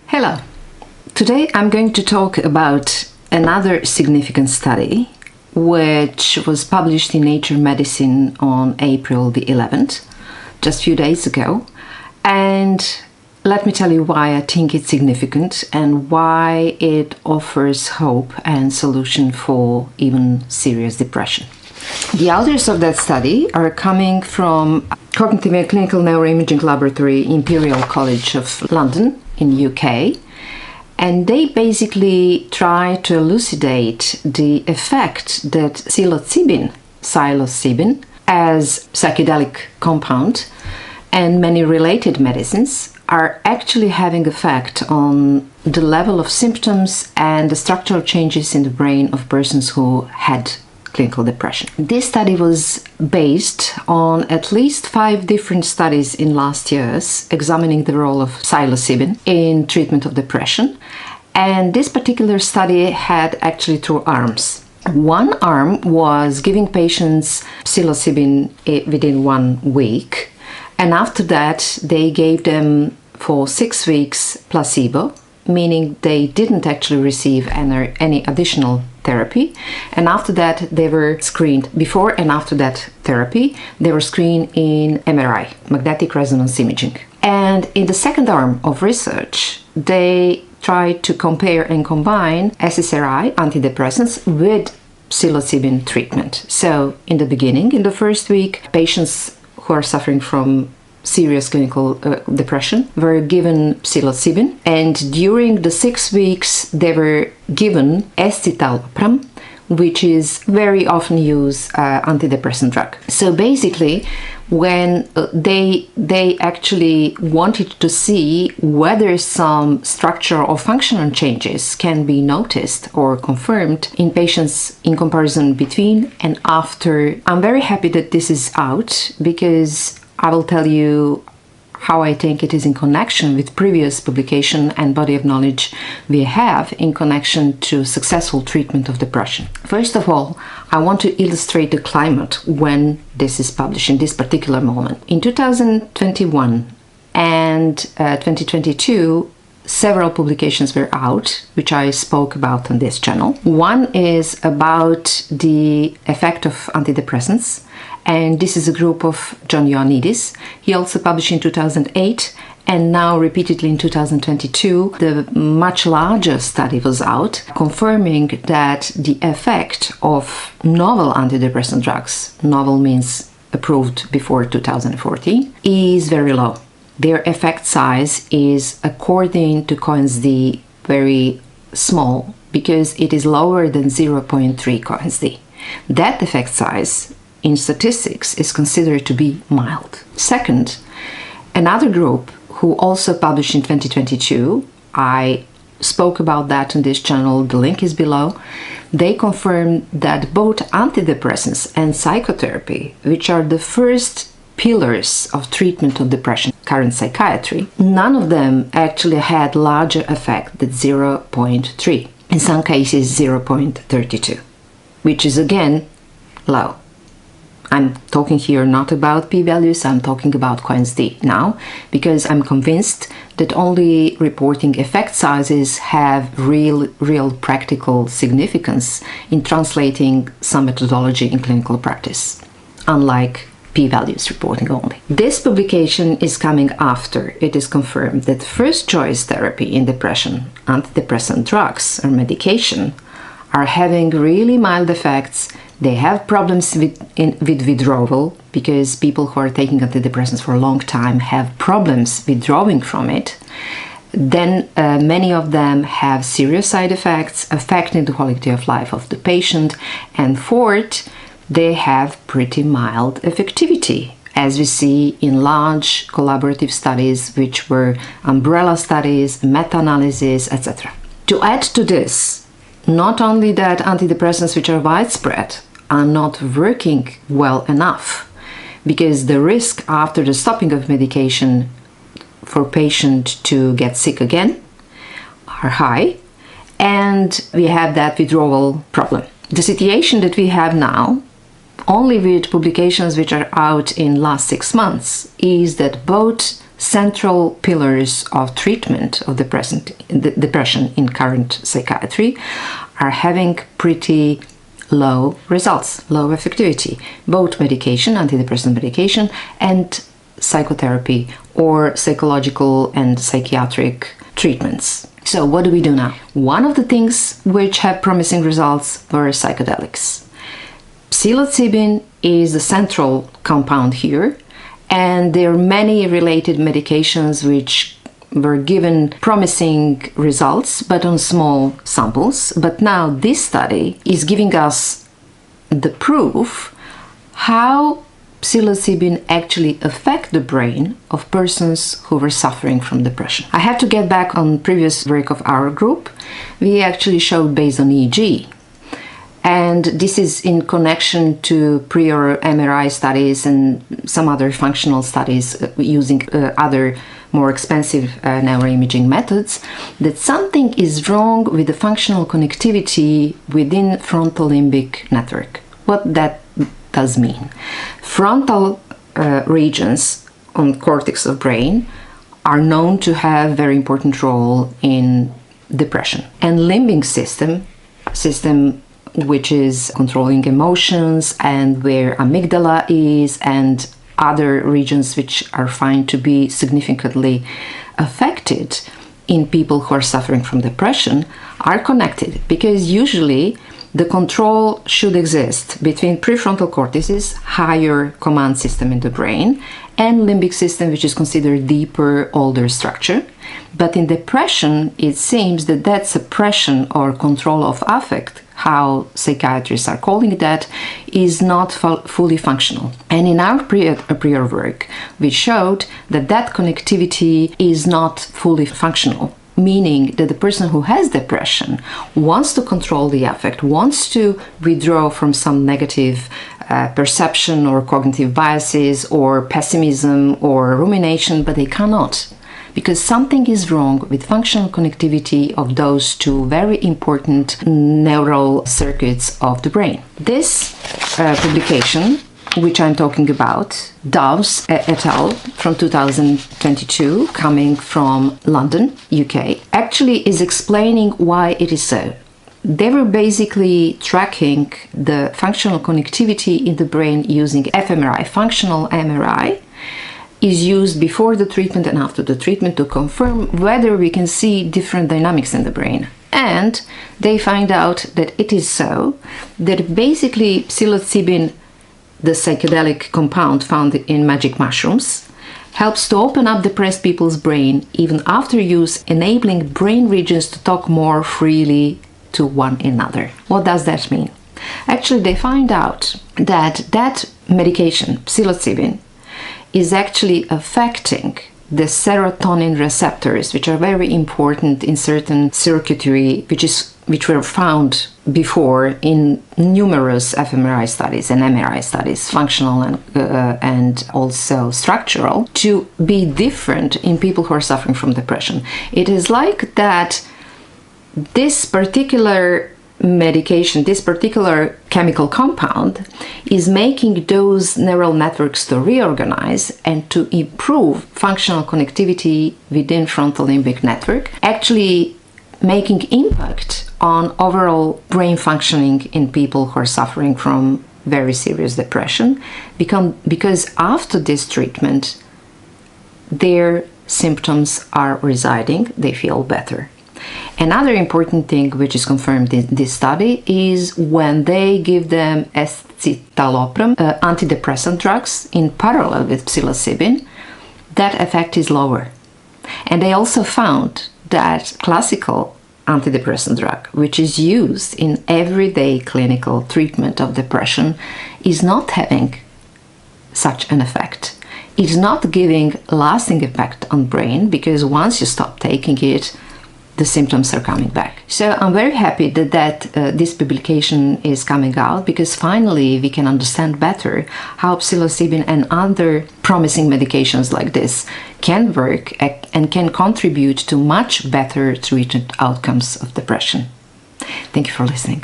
Hello! Today I'm going to talk about another significant study which was published in Nature Medicine on April the 11th, just a few days ago. And let me tell you why I think it's significant and why it offers hope and solution for even serious depression. The authors of that study are coming from Cognitive and Clinical Neuroimaging Laboratory, Imperial College of London in UK, and they basically try to elucidate the effect that psilocybin as psychedelic compound and many related medicines are actually having effect on the level of symptoms and the structural changes in the brain of persons who had clinical depression. This study was based on at least 5 different studies in last years examining the role of psilocybin in treatment of depression. And this particular study had actually 2 arms. One arm was giving patients psilocybin within 1 week, and after that they gave them for 6 weeks placebo, meaning they didn't actually receive any additional therapy. And after that they were screened. Before and after that therapy they were screened in MRI, magnetic resonance imaging. And in the second arm of research they tried to compare and combine SSRI antidepressants with psilocybin treatment. So in the beginning, in the first week, patients who are suffering from serious clinical depression were given psilocybin, and during the 6 weeks they were given escitalopram, which is very often used antidepressant drug. So basically, when they actually wanted to see whether some structural or functional changes can be noticed or confirmed in patients in comparison between and after. I'm very happy that this is out, because I will tell you how I think it is in connection with previous publication and body of knowledge we have in connection to successful treatment of depression. First of all, I want to illustrate the climate when this is published in this particular moment. In 2021 and 2022, several publications were out, which I spoke about on this channel. One is about the effect of antidepressants, and this is a group of John Ioannidis. He also published in 2008, and now repeatedly in 2022, the much larger study was out, confirming that the effect of novel antidepressant drugs, novel means approved before 2014, is very low. Their effect size is, according to Cohen's d, very small, because it is lower than 0.3 Cohen's d. That effect size in statistics is considered to be mild. Second, another group who also published in 2022, I spoke about that on this channel, the link is below. They confirmed that both antidepressants and psychotherapy, which are the first pillars of treatment of depression, current psychiatry, none of them actually had larger effect than 0.3, in some cases 0.32, which is again low. I'm talking here not about p-values, I'm talking about Cohen's d now, because I'm convinced that only reporting effect sizes have real practical significance in translating some methodology in clinical practice, unlike p-values reporting only. This publication is coming after it is confirmed that first choice therapy in depression, antidepressant drugs or medication, are having really mild effects. They have problems with withdrawal, because people who are taking antidepressants for a long time have problems withdrawing from it. Then many of them have serious side effects affecting the quality of life of the patient. And fourth, they have pretty mild effectivity, as we see in large collaborative studies, which were umbrella studies, meta-analysis, etc. To add to this, not only that antidepressants which are widespread are not working well enough, because the risk after the stopping of medication for patient to get sick again are high, and we have that withdrawal problem. The situation that we have now, only with publications which are out in last 6 months, is that both central pillars of treatment of depression in current psychiatry are having pretty low results, low effectivity, both medication, antidepressant medication, and psychotherapy or psychological and psychiatric treatments. So what do we do now? One of the things which have promising results were psychedelics. Psilocybin is the central compound here, and there are many related medications which were given promising results, but on small samples. But now this study is giving us the proof how psilocybin actually affect the brain of persons who were suffering from depression. I have to get back on previous work of our group. We actually showed based on EEG. And this is in connection to prior MRI studies and some other functional studies using other more expensive neuroimaging methods, that something is wrong with the functional connectivity within frontolimbic network. What that does mean. Frontal regions on cortex of brain are known to have very important role in depression. And limbic system which is controlling emotions and where amygdala is and other regions which are found to be significantly affected in people who are suffering from depression are connected, because usually the control should exist between prefrontal cortices, higher command system in the brain, and limbic system, which is considered deeper, older structure. But in depression, it seems that that suppression or control of affect, how psychiatrists are calling that, is not fully functional. And in our prior work, we showed that that connectivity is not fully functional, meaning that the person who has depression wants to control the affect, wants to withdraw from some negative perception or cognitive biases or pessimism or rumination, but they cannot, because something is wrong with functional connectivity of those two very important neural circuits of the brain. This publication, which I'm talking about, Doves et al. From 2022, coming from London, UK, actually is explaining why it is so. They were basically tracking the functional connectivity in the brain using fMRI. Functional MRI is used before the treatment and after the treatment to confirm whether we can see different dynamics in the brain. And they find out that it is so, that basically psilocybin, the psychedelic compound found in magic mushrooms, helps to open up depressed people's brain even after use, enabling brain regions to talk more freely to one another. What does that mean? Actually, they find out that that medication, psilocybin, is actually affecting the serotonin receptors, which are very important in certain circuitry, which were found before in numerous fMRI studies and MRI studies, functional and also structural, to be different in people who are suffering from depression. It is like that this particular medication, this particular chemical compound, is making those neural networks to reorganize and to improve functional connectivity within frontolimbic network, actually making impact on overall brain functioning in people who are suffering from very serious depression, because after this treatment their symptoms are residing, they feel better. Another important thing which is confirmed in this study is when they give them escitalopram, antidepressant drugs, in parallel with psilocybin, that effect is lower. And they also found that classical antidepressant drug, which is used in everyday clinical treatment of depression, is not having such an effect. It's not giving lasting effect on brain, because once you stop taking it, the symptoms are coming back. So I'm very happy that this publication is coming out, because finally we can understand better how psilocybin and other promising medications like this can work and can contribute to much better treatment outcomes of depression. Thank you for listening.